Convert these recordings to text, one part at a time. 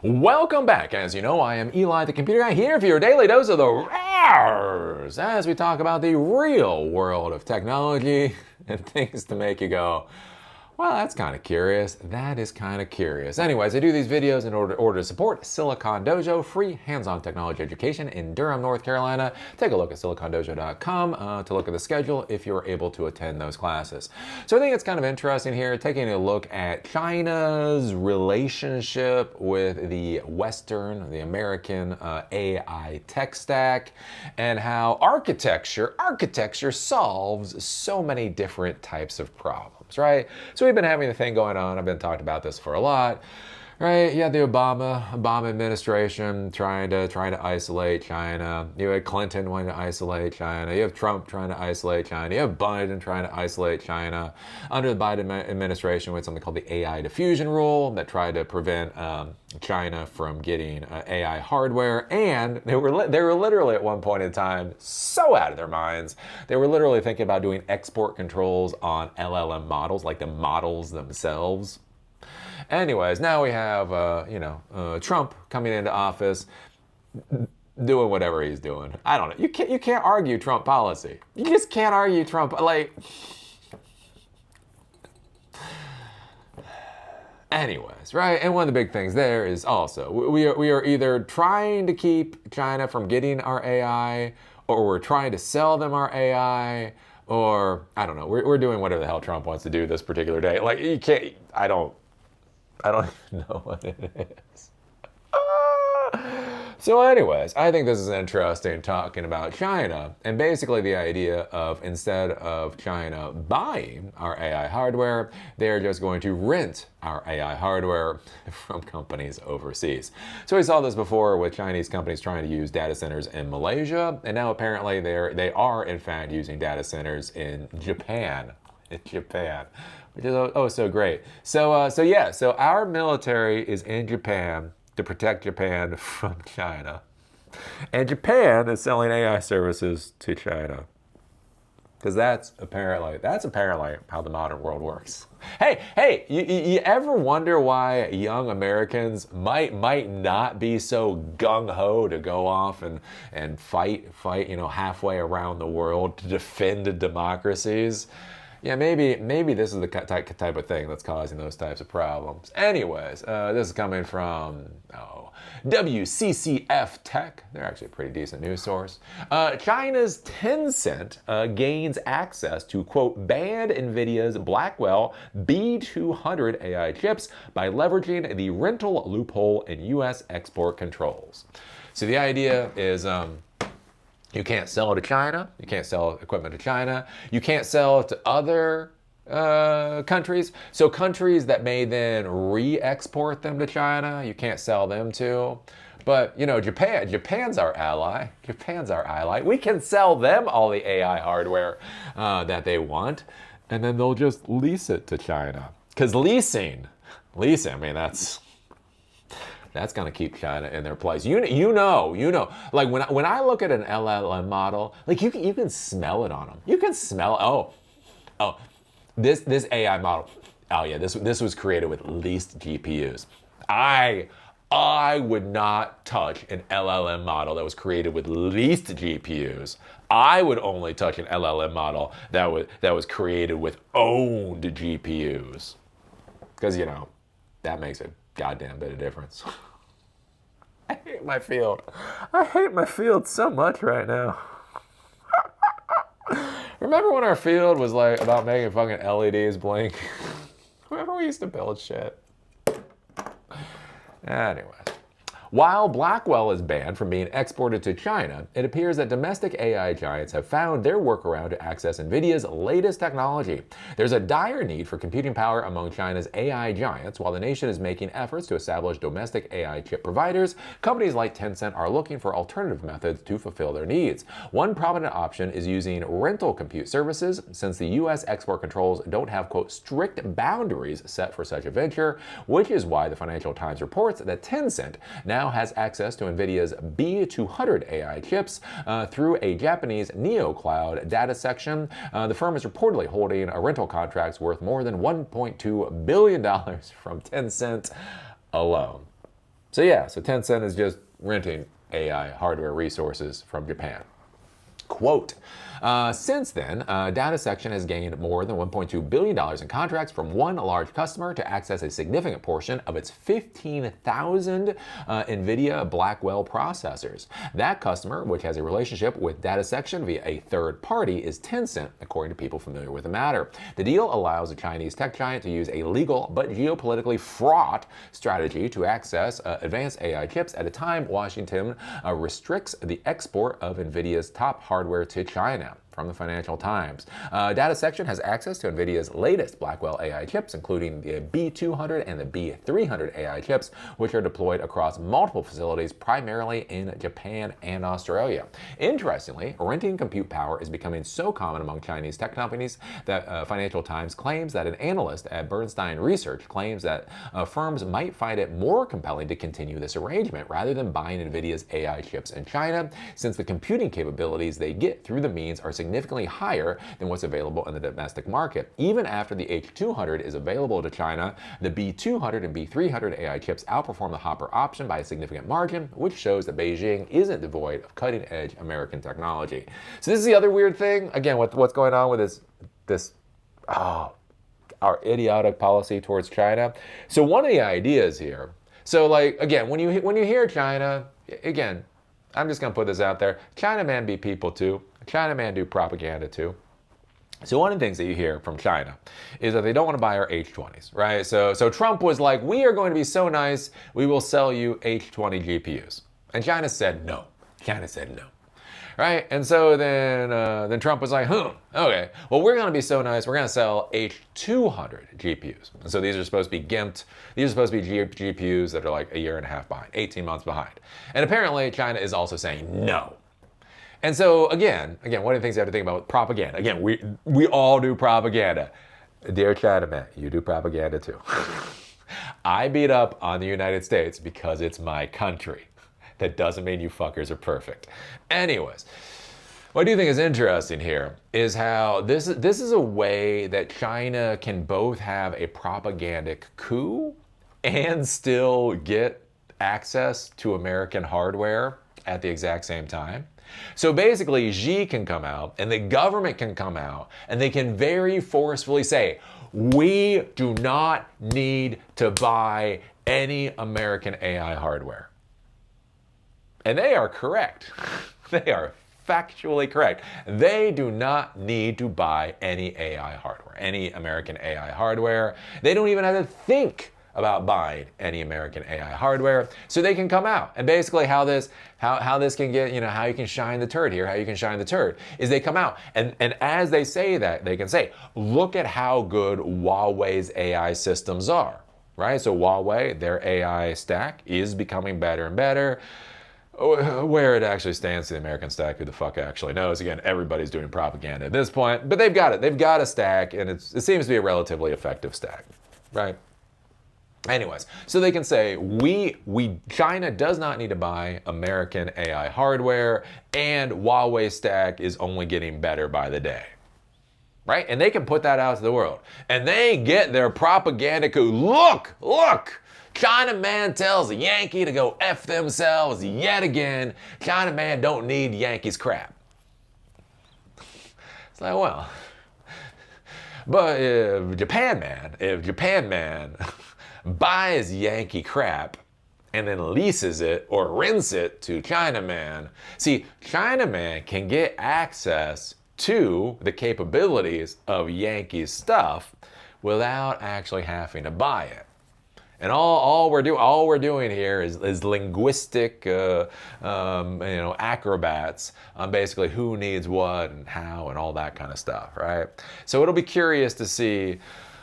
Welcome back. As you know, I am Eli, the computer guy, here for your daily dose of the rares as we talk about the real world of technology and things to make you go, well, that's kind of curious. That is kind of curious. Anyways, I do these videos in order to support Silicon Dojo, free hands-on technology education in Durham, North Carolina. Take a look at silicondojo.com to look at the schedule if you're able to attend those classes. So I think it's kind of interesting here, taking a look at China's relationship with the Western, the American AI tech stack, and how architecture solves so many different types of problems. Right? So we've been having the thing going on. I've been talking about this for a lot. Right? You had the Obama administration trying to isolate China. You had Clinton wanting to isolate China. You have Trump trying to isolate China. You have Biden trying to isolate China. Under the Biden administration, we had something called the AI diffusion rule that tried to prevent China from getting AI hardware. And they were literally at one point in time so out of their minds. They were literally thinking about doing export controls on LLM models, like the models themselves. Anyways, now we have, Trump coming into office, doing whatever he's doing. I don't know. You can't argue Trump policy. You just can't argue Trump. Anyways, right? And one of the big things there is also we are either trying to keep China from getting our AI, or we're trying to sell them our AI, or I don't know. We're doing whatever the hell Trump wants to do this particular day. Like you can't. I don't even know what it is. So anyways, I think this is interesting talking about China and basically the idea of instead of China buying our AI hardware, they're just going to rent our AI hardware from companies overseas. So we saw this before with Chinese companies trying to use data centers in Malaysia, and now apparently they are in fact using data centers in Japan. Which is so great. So our military is in Japan to protect Japan from China, and Japan is selling AI services to China because that's apparently how the modern world works. Hey, you ever wonder why young Americans might not be so gung ho to go off and fight halfway around the world to defend democracies? Yeah, maybe this is the type of thing that's causing those types of problems. Anyways, this is coming from WCCF Tech. They're actually a pretty decent news source. China's Tencent gains access to, quote, banned NVIDIA's Blackwell B200 AI chips by leveraging the rental loophole in U.S. export controls. So the idea is you can't sell it to China. You can't sell equipment to China. You can't sell it to other countries. So countries that may then re-export them to China, you can't sell them to. But, Japan's our ally. We can sell them all the AI hardware that they want, and then they'll just lease it to China. Because leasing, I mean, that's going to keep China in their place. You know. Like when I look at an LLM model, like you can smell it on them. You can smell, this AI model. Oh yeah, this was created with leased GPUs. I would not touch an LLM model that was created with leased GPUs. I would only touch an LLM model that was created with owned GPUs. Because that makes a goddamn bit of difference. I hate my field. I hate my field so much right now. Remember when our field was like about making fucking LEDs blink? Remember we used to build shit? Anyway. While Blackwell is banned from being exported to China, it appears that domestic AI giants have found their workaround to access NVIDIA's latest technology. There's a dire need for computing power among China's AI giants. While the nation is making efforts to establish domestic AI chip providers, companies like Tencent are looking for alternative methods to fulfill their needs. One prominent option is using rental compute services, since the U.S. export controls don't have, quote, strict boundaries set for such a venture, which is why the Financial Times reports that Tencent now has access to NVIDIA's B200 AI chips through a Japanese NeoCloud data section. The firm is reportedly holding rental contracts worth more than $1.2 billion from Tencent alone. So yeah, so Tencent is just renting AI hardware resources from Japan. Quote, since then, Data Section has gained more than $1.2 billion in contracts from one large customer to access a significant portion of its 15,000 NVIDIA Blackwell processors. That customer, which has a relationship with Data Section via a third party, is Tencent, according to people familiar with the matter. The deal allows the Chinese tech giant to use a legal but geopolitically fraught strategy to access advanced AI chips at a time Washington restricts the export of NVIDIA's top hardware to China. From the Financial Times. Data Section has access to NVIDIA's latest Blackwell AI chips, including the B200 and the B300 AI chips, which are deployed across multiple facilities, primarily in Japan and Australia. Interestingly, renting compute power is becoming so common among Chinese tech companies that Financial Times claims that an analyst at Bernstein Research claims that firms might find it more compelling to continue this arrangement rather than buying NVIDIA's AI chips in China, since the computing capabilities they get through the means are significantly higher than what's available in the domestic market. Even after the H200 is available to China, the B200 and B300 AI chips outperform the Hopper option by a significant margin, which shows that Beijing isn't devoid of cutting-edge American technology. So this is the other weird thing, again, what's going on with our idiotic policy towards China. So one of the ideas here, so like, again, when you hear China, again, I'm just going to put this out there, China man be people too. China man do propaganda too. So one of the things that you hear from China is that they don't want to buy our H20s, right? So Trump was like, we are going to be so nice, we will sell you H20 GPUs. And China said no. China said no. Right? And so then Trump was like, okay, well, we're going to be so nice, we're going to sell H200 GPUs. And so these are supposed to be gimped. These are supposed to be GPUs that are like a year and a half behind, 18 months behind. And apparently China is also saying no. And so again, one of the things you have to think about with propaganda, again, we all do propaganda. Dear China man, you do propaganda too. I beat up on the United States because it's my country. That doesn't mean you fuckers are perfect. Anyways, what I do think is interesting here is how this is a way that China can both have a propagandic coup and still get access to American hardware at the exact same time. So basically, Xi can come out and the government can come out and they can very forcefully say, we do not need to buy any American AI hardware. And they are correct. They are factually correct. They do not need to buy any AI hardware, any American AI hardware. They don't even have to think about buying any American AI hardware, so they can come out. And basically how this can get, how you can shine the turd here, how you can shine the turd, is they come out. And as they say that, they can say, look at how good Huawei's AI systems are, right? So Huawei, their AI stack is becoming better and better. Where it actually stands to the American stack, who the fuck actually knows? Again, everybody's doing propaganda at this point, but they've got it. They've got a stack, and it seems to be a relatively effective stack, right? Anyways, so they can say, China does not need to buy American AI hardware, and Huawei stack is only getting better by the day, right? And they can put that out to the world, and they get their propaganda coup. Look, China man tells a Yankee to go F themselves yet again. China man don't need Yankees crap. It's like, well, but if Japan man buys Yankee crap and then leases it or rents it to China man, see, China man can get access to the capabilities of Yankees stuff without actually having to buy it. And all we're doing here is linguistic, acrobats on basically who needs what and how and all that kind of stuff, right? So it'll be curious to see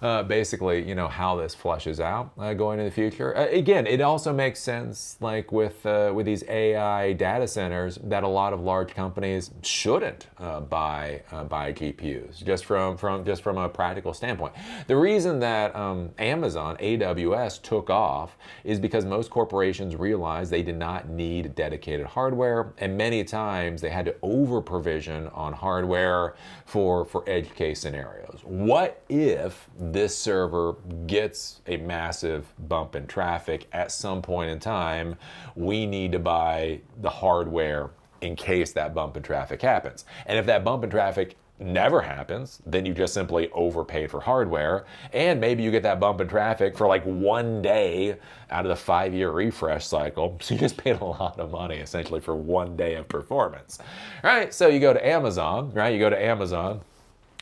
basically, how this flushes out going in the future. Again, it also makes sense, like with these AI data centers, that a lot of large companies shouldn't buy GPUs just from a practical standpoint. The reason that Amazon AWS took off is because most corporations realized they did not need dedicated hardware, and many times they had to over provision on hardware for edge case scenarios. What if this server gets a massive bump in traffic at some point in time, we need to buy the hardware in case that bump in traffic happens. And if that bump in traffic never happens, then you just simply overpaid for hardware, and maybe you get that bump in traffic for like 1 day out of the 5-year refresh cycle. So you just paid a lot of money essentially for 1 day of performance. Right? So you go to Amazon, right? You go to Amazon.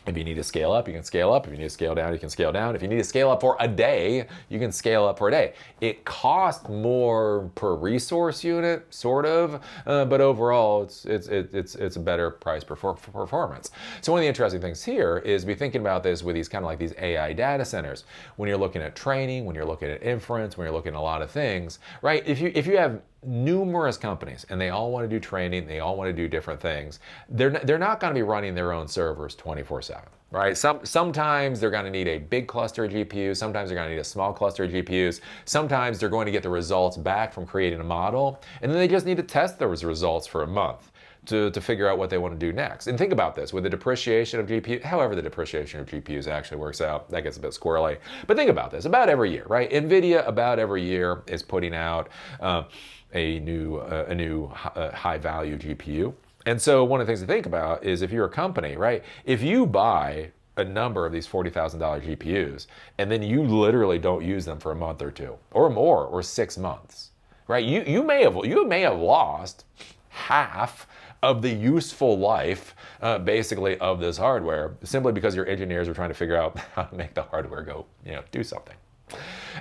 If you need to scale up, you can scale up. If you need to scale down, you can scale down. If you need to scale up for a day, you can scale up for a day. It costs more per resource unit, sort of, but overall, it's a better price performance. So one of the interesting things here is be thinking about this with these kind of like these AI data centers. When you're looking at training, when you're looking at inference, when you're looking at a lot of things, right? If you have numerous companies and they all want to do training, they all want to do different things, they're not going to be running their own servers 24/7, right? Sometimes they're going to need a big cluster of GPUs, sometimes they're going to need a small cluster of GPUs, sometimes they're going to get the results back from creating a model, and then they just need to test those results for a month to figure out what they want to do next. And think about this, with the depreciation of GPU, however the depreciation of GPUs actually works out, that gets a bit squirrely. But think about this, about every year, right? NVIDIA about every year is putting out a new high value GPU. And so one of the things to think about is if you're a company, right? If you buy a number of these $40,000 GPUs and then you literally don't use them for a month or two or more or 6 months, right? You may have lost half of the useful life, basically, of this hardware, simply because your engineers are trying to figure out how to make the hardware go, do something.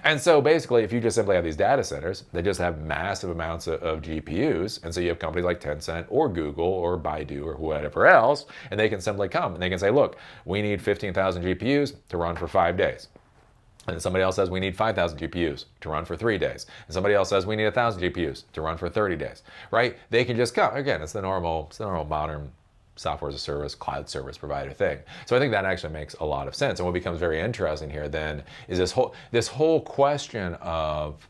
And so basically, if you just simply have these data centers, they just have massive amounts of GPUs. And so you have companies like Tencent or Google or Baidu or whatever else, and they can simply come and they can say, look, we need 15,000 GPUs to run for 5 days. And somebody else says we need 5,000 GPUs to run for 3 days. And somebody else says we need 1,000 GPUs to run for 30 days, right? They can just come. Again, it's the normal modern software as a service, cloud service provider thing. So I think that actually makes a lot of sense. And what becomes very interesting here then is this whole question of,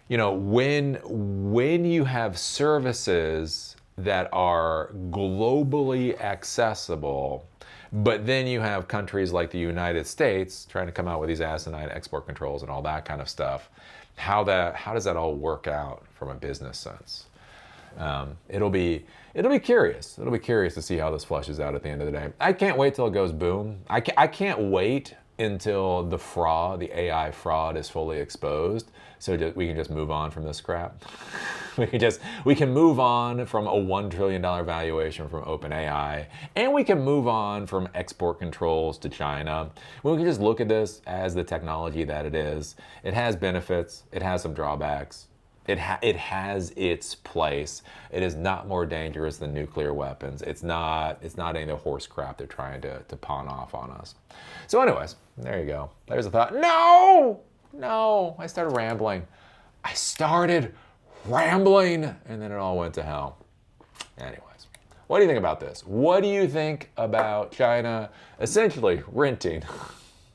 when you have services that are globally accessible, but then you have countries like the United States trying to come out with these asinine export controls and all that kind of stuff. How does that all work out from a business sense? It'll be curious. It'll be curious to see how this flushes out at the end of the day. I can't wait till it goes boom. I can't wait until the AI fraud is fully exposed, so we can just move on from this crap. We can move on from a $1 trillion valuation from OpenAI, and we can move on from export controls to China. We can just look at this as the technology that it is. It has benefits. It has some drawbacks. It has its place. It is not more dangerous than nuclear weapons. It's not any of the horse crap they're trying to pawn off on us. So anyways, there you go. There's a thought. No, I started rambling, and then it all went to hell. Anyways, what do you think about this? What do you think about China essentially renting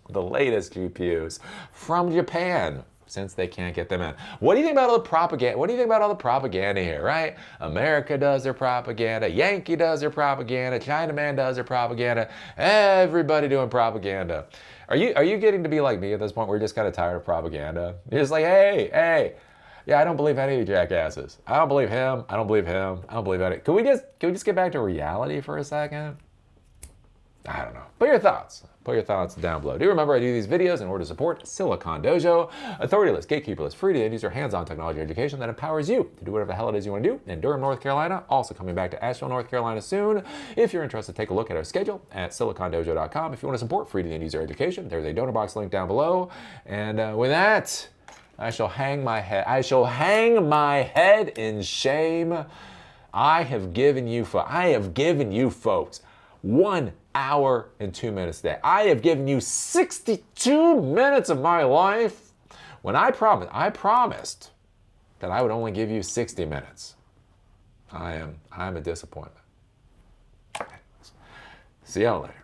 the latest GPUs from Japan, since they can't get them in? What do you think about all the propaganda? What do you think about all the propaganda here, right? America does their propaganda, Yankee does their propaganda, Chinaman does their propaganda, everybody doing propaganda. Are you getting to be like me at this point where you're just kind of tired of propaganda? You're just like, hey, yeah, I don't believe any of you jackasses. I don't believe him, I don't believe him, I don't believe any. Can we just get back to reality for a second? I don't know. Put your thoughts down below. Do remember I do these videos in order to support Silicon Dojo, authorityless, gatekeeperless, free to end-user, hands-on technology education that empowers you to do whatever the hell it is you want to do in Durham, North Carolina. Also coming back to Asheville, North Carolina soon. If you're interested, take a look at our schedule at silicondojo.com. If you want to support free to end-user education, there's a donor box link down below. And with that, I shall hang my head in shame. I have given you folks 1 hour and 2 minutes a day. I have given you 62 minutes of my life when I promised that I would only give you 60 minutes. I'm a disappointment. See y'all later.